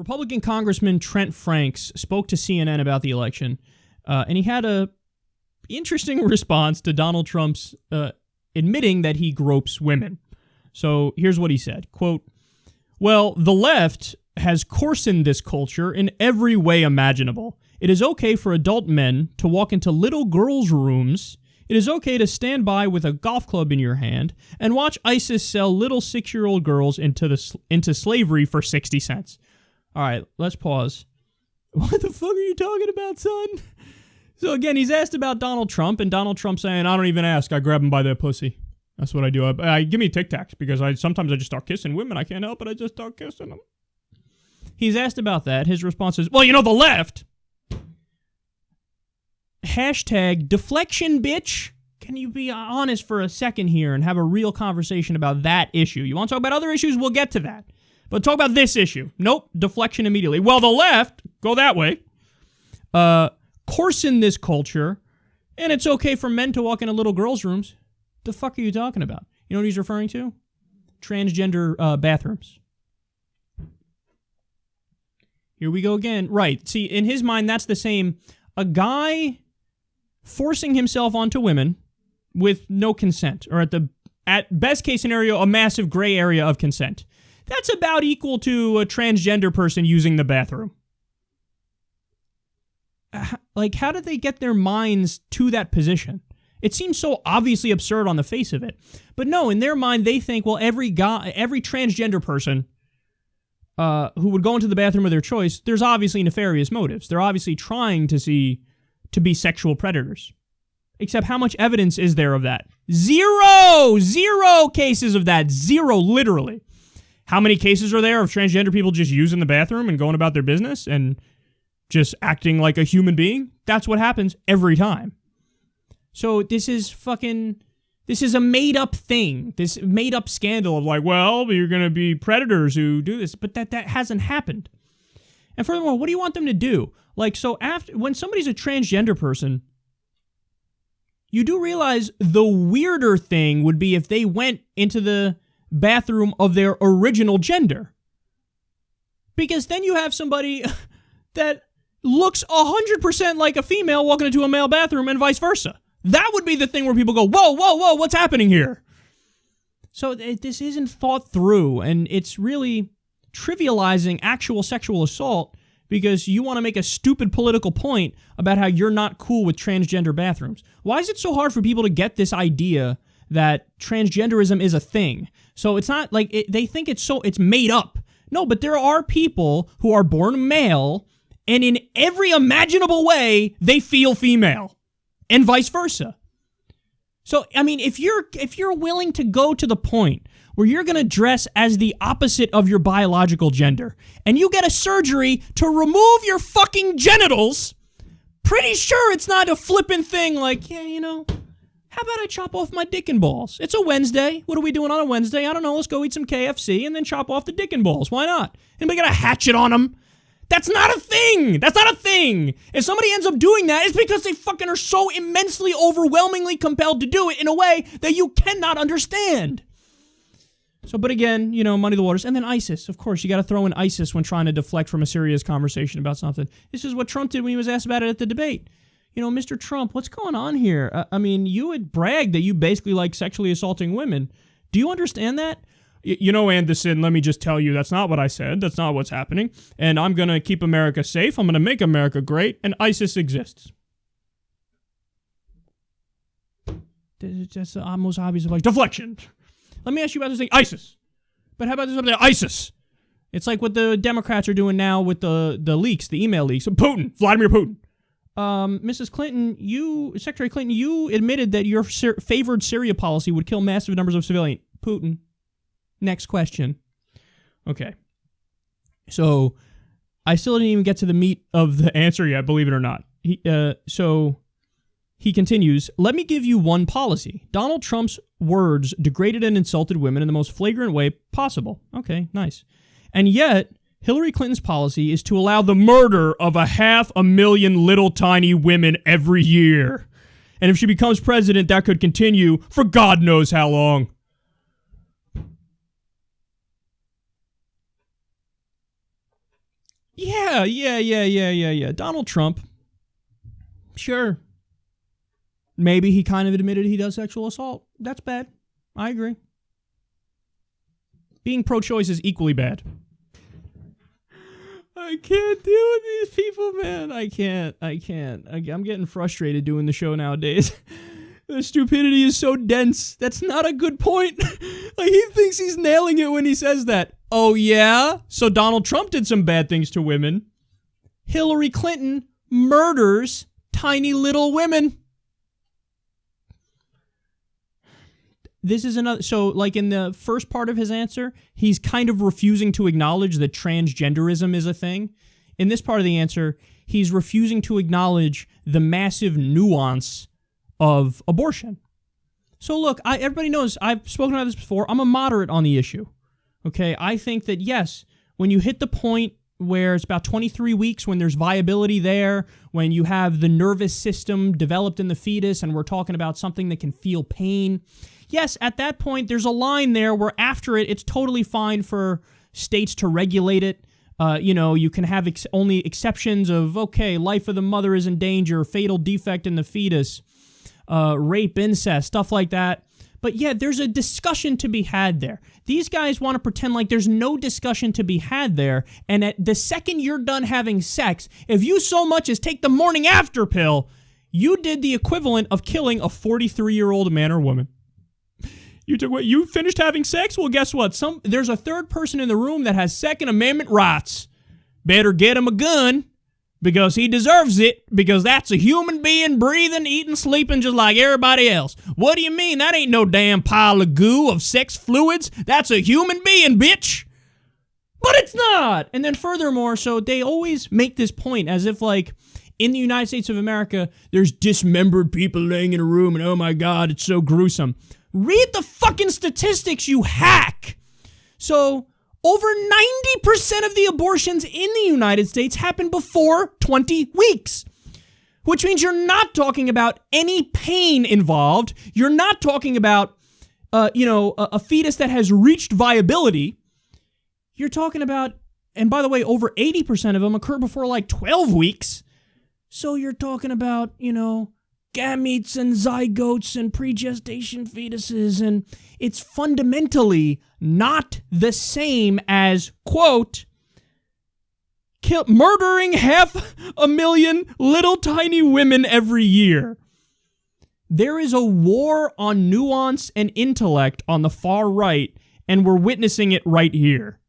Republican Congressman Trent Franks spoke to CNN about the election, and he had a interesting response to Donald Trump's admitting that he gropes women. So here's what he said, quote, "Well, the left has coarsened this culture in every way imaginable. It is okay for adult men to walk into little girls' rooms. It is okay to stand by with a golf club in your hand and watch ISIS sell little 6-year-old girls into slavery for 60 cents. All right, let's pause. What the fuck are you talking about, son? So again, he's asked about Donald Trump, and Donald Trump saying, I don't even ask. I grab him by the pussy. That's what I do. I give me Tic Tacs because sometimes I just start kissing women. I can't help it. I just start kissing them. He's asked about that. His response is, well, you know, the left. Hashtag deflection, bitch. Can you be honest for a second here and have a real conversation about that issue? You want to talk about other issues? We'll get to that. But talk about this issue. Nope. Deflection immediately. Well, the left, go that way. Coarsen this culture, and it's okay for men to walk into little girls' rooms. The fuck are you talking about? You know what he's referring to? Transgender bathrooms. Here we go again. Right. See, in his mind, that's the same. A guy forcing himself onto women with no consent, or at best case scenario, a massive gray area of consent. That's about equal to a transgender person using the bathroom. Like, how did they get their minds to that position? It seems so obviously absurd on the face of it. But no, in their mind, they think, well, every transgender person who would go into the bathroom of their choice, there's obviously nefarious motives. They're obviously trying to be sexual predators. Except how much evidence is there of that? Zero cases of that. Zero, literally. How many cases are there of transgender people just using the bathroom and going about their business and just acting like a human being? That's what happens every time. So this is a made-up thing. This made-up scandal of like, well, you're going to be predators who do this. But that hasn't happened. And furthermore, what do you want them to do? Like, so when somebody's a transgender person, you do realize the weirder thing would be if they went into the bathroom of their original gender. Because then you have somebody that looks 100% like a female walking into a male bathroom and vice versa. That would be the thing where people go, whoa, what's happening here? So this isn't thought through, and it's really trivializing actual sexual assault because you want to make a stupid political point about how you're not cool with transgender bathrooms. Why is it so hard for people to get this idea that transgenderism is a thing? So it's not like they think it's made up. No, but there are people who are born male, and in every imaginable way, they feel female, and vice versa. So, I mean, if you're willing to go to the point where you're going to dress as the opposite of your biological gender, and you get a surgery to remove your fucking genitals, pretty sure it's not a flippant thing like, yeah, you know, how about I chop off my dick and balls? It's a Wednesday. What are we doing on a Wednesday? I don't know. Let's go eat some KFC and then chop off the dick and balls. Why not? Anybody got a hatchet on them? That's not a thing. That's not a thing. If somebody ends up doing that, it's because they fucking are so immensely, overwhelmingly compelled to do it in a way that you cannot understand. So, but again, you know, muddy the waters. And then ISIS. Of course, you got to throw in ISIS when trying to deflect from a serious conversation about something. This is what Trump did when he was asked about it at the debate. You know, Mr. Trump, what's going on here? I mean, you had bragged that you basically like sexually assaulting women. Do you understand that? You know, Anderson, let me just tell you, that's not what I said. That's not what's happening. And I'm going to keep America safe. I'm going to make America great. And ISIS exists. That's the most obvious of like deflection. Let me ask you about this thing, ISIS. But how about this other thing, ISIS? It's like what the Democrats are doing now with the leaks, the email leaks. Putin, Vladimir Putin. Mrs. Clinton, Secretary Clinton, you admitted that your favored Syria policy would kill massive numbers of civilians. Putin. Next question. Okay. So, I still didn't even get to the meat of the answer yet, believe it or not. So, he continues, let me give you one policy. Donald Trump's words degraded and insulted women in the most flagrant way possible. Okay, nice. And yet, Hillary Clinton's policy is to allow the murder of 500,000 little tiny women every year. And if she becomes president, that could continue for God knows how long. Yeah. Donald Trump. Sure. Maybe he kind of admitted he does sexual assault. That's bad. I agree. Being pro-choice is equally bad. I can't deal with these people, man. I can't. I'm getting frustrated doing the show nowadays. The stupidity is so dense. That's not a good point. Like, he thinks he's nailing it when he says that. Oh, yeah? So Donald Trump did some bad things to women. Hillary Clinton murders tiny little women. This is another, so like in the first part of his answer, he's kind of refusing to acknowledge that transgenderism is a thing. In this part of the answer, he's refusing to acknowledge the massive nuance of abortion. So look, everybody knows, I've spoken about this before, I'm a moderate on the issue. Okay, I think that yes, when you hit the point where it's about 23 weeks, when there's viability there, when you have the nervous system developed in the fetus, and we're talking about something that can feel pain, yes, at that point, there's a line there where after it, it's totally fine for states to regulate it. You can have only exceptions of, okay, life of the mother is in danger, fatal defect in the fetus, rape, incest, stuff like that. But yeah, there's a discussion to be had there. These guys want to pretend like there's no discussion to be had there, and at the second you're done having sex, if you so much as take the morning after pill, you did the equivalent of killing a 43-year-old man or woman. You finished having sex? Well, guess what? There's a third person in the room that has Second Amendment rights. Better get him a gun, because he deserves it, because that's a human being breathing, eating, sleeping just like everybody else. What do you mean? That ain't no damn pile of goo of sex fluids. That's a human being, bitch. But it's not. And then furthermore, so they always make this point as if like in the United States of America, there's dismembered people laying in a room and oh my God, it's so gruesome. Read the fucking statistics, you hack. So over 90% of the abortions in the United States happen before 20 weeks, which means you're not talking about any pain involved. You're not talking about, a fetus that has reached viability. You're talking about, and by the way, over 80% of them occur before like 12 weeks. So you're talking about, gametes and zygotes and pregestation fetuses, and it's fundamentally not the same as, quote, murdering 500,000 little tiny women every year. There is a war on nuance and intellect on the far right, and we're witnessing it right here.